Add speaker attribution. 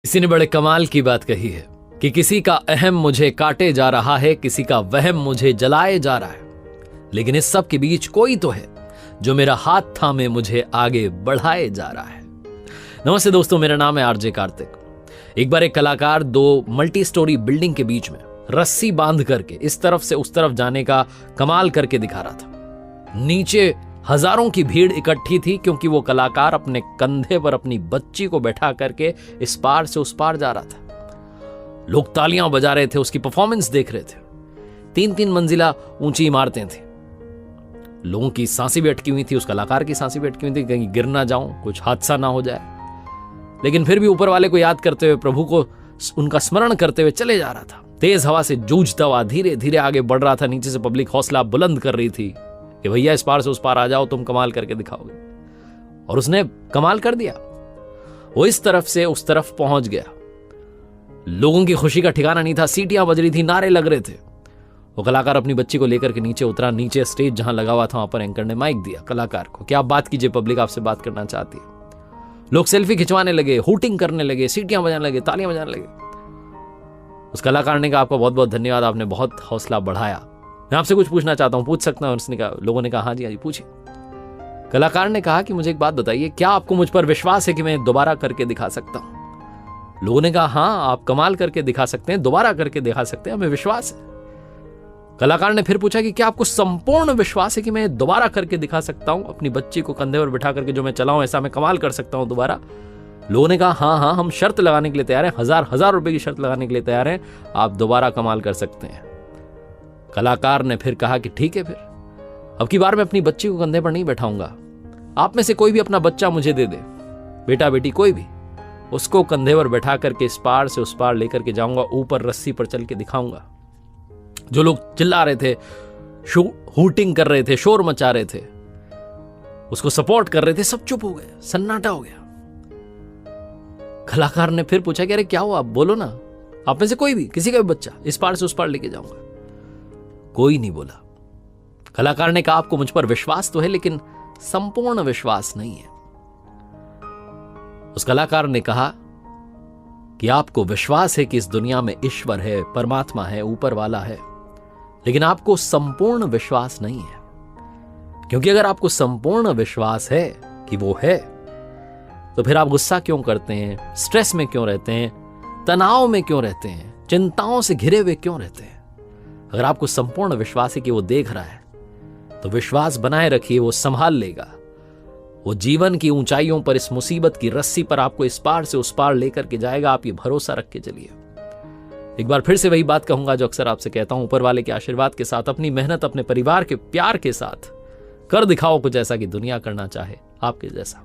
Speaker 1: किसी ने बड़े कमाल की बात कही है कि किसी का अहम मुझे काटे जा रहा है, किसी का वहम मुझे जलाए जा रहा है, लेकिन इस सब के बीच कोई तो है जो मेरा हाथ थामे मुझे आगे बढ़ाए जा रहा है। नमस्ते दोस्तों, मेरा नाम है आरजे कार्तिक। एक बार एक कलाकार दो मल्टी स्टोरी बिल्डिंग के बीच में रस्सी बांध करके इस तरफ से उस तरफ जाने का कमाल करके दिखा रहा था। नीचे हजारों की भीड़ इकट्ठी थी क्योंकि वो कलाकार अपने कंधे पर अपनी बच्ची को बैठा करके इस पार से उस पार जा रहा था। लोग तालियां बजा रहे थे, उसकी परफॉर्मेंस देख रहे थे। 3-3 मंजिला ऊंची इमारतें थी। लोगों की सांसें भी अटकी हुई थी, उस कलाकार की सांसें भी अटकी हुई थी, कहीं गिर ना जाऊं, कुछ हादसा ना हो जाए। लेकिन फिर भी ऊपर वाले को याद करते हुए, प्रभु को उनका स्मरण करते हुए चले जा रहा था। तेज हवा से जूझता हुआ धीरे धीरे आगे बढ़ रहा था। नीचे से पब्लिक हौसला बुलंद कर रही थी कि भैया इस पार से उस पार आ जाओ, तुम कमाल करके दिखाओगे। और उसने कमाल कर दिया। वो इस तरफ से उस तरफ पहुंच गया। लोगों की खुशी का ठिकाना नहीं था, सीटियां बज रही थी, नारे लग रहे थे। वो कलाकार अपनी बच्ची को लेकर के नीचे उतरा। नीचे स्टेज जहां लगा हुआ था वहां पर एंकर ने माइक दिया कलाकार को कि आप बात कीजिए, पब्लिक आपसे बात करना चाहती है। लोग सेल्फी खिंचवाने लगे, हूटिंग करने लगे, सीटियां बजाने लगे, तालियां बजाने लगे। उस कलाकार ने कहा, आपका बहुत बहुत धन्यवाद, आपने बहुत हौसला बढ़ाया। मैं आपसे कुछ पूछना चाहता हूं, पूछ सकता हूं? उसने कहा, लोगों ने कहा हाँ जी पूछिए। कलाकार ने कहा कि मुझे एक बात बताइए, क्या आपको मुझ पर विश्वास है कि मैं दोबारा करके दिखा सकता हूं? लोगों ने कहा हाँ, आप कमाल करके दिखा सकते हैं, दोबारा करके दिखा सकते हैं, हमें विश्वास है। कलाकार ने फिर पूछा कि क्या आपको संपूर्ण विश्वास है कि मैं दोबारा करके दिखा सकता हूं, अपनी बच्ची को कंधे पर बिठा करके जो मैं चलाऊं ऐसा मैं कमाल कर सकता हूं दोबारा? लोगों ने कहा हाँ, हम शर्त लगाने के लिए तैयार हैं, 1000 रुपए की शर्त लगाने के लिए तैयार हैं, आप दोबारा कमाल कर सकते हैं। कलाकार ने फिर कहा कि ठीक है, फिर अब की बार मैं अपनी बच्ची को कंधे पर नहीं बैठाऊंगा। आप में से कोई भी अपना बच्चा मुझे दे दे, बेटा बेटी कोई भी, उसको कंधे पर बैठा करके इस पार से उस पार लेकर के जाऊंगा, ऊपर रस्सी पर चल के दिखाऊंगा। जो लोग चिल्ला रहे थे, हूटिंग कर रहे थे, शोर मचा रहे थे, उसको सपोर्ट कर रहे थे, सब चुप हो गए, सन्नाटा हो गया। कलाकार ने फिर पूछा कि अरे क्या हुआ, आप बोलो ना, आप में से कोई भी, किसी का भी बच्चा इस पार से उस पार लेके जाऊंगा। कोई नहीं बोला। कलाकार ने कहा, आपको मुझ पर विश्वास तो है लेकिन संपूर्ण विश्वास नहीं है। उस कलाकार ने कहा कि आपको विश्वास है कि इस दुनिया में ईश्वर है, परमात्मा है, ऊपर वाला है, लेकिन आपको संपूर्ण विश्वास नहीं है। क्योंकि अगर आपको संपूर्ण विश्वास है कि वो है, तो फिर आप गुस्सा क्यों करते हैं, स्ट्रेस में क्यों रहते हैं, तनाव में क्यों रहते हैं, चिंताओं से घिरे हुए क्यों रहते हैं? अगर आपको संपूर्ण विश्वास है कि वो देख रहा है, तो विश्वास बनाए रखिए, वो संभाल लेगा। वो जीवन की ऊंचाइयों पर, इस मुसीबत की रस्सी पर आपको इस पार से उस पार लेकर के जाएगा। आप ये भरोसा रख के चलिए। एक बार फिर से वही बात कहूंगा जो अक्सर आपसे कहता हूं, ऊपर वाले के आशीर्वाद के साथ, अपनी मेहनत, अपने परिवार के प्यार के साथ कर दिखाओ कुछ ऐसा कि दुनिया करना चाहे आपके जैसा।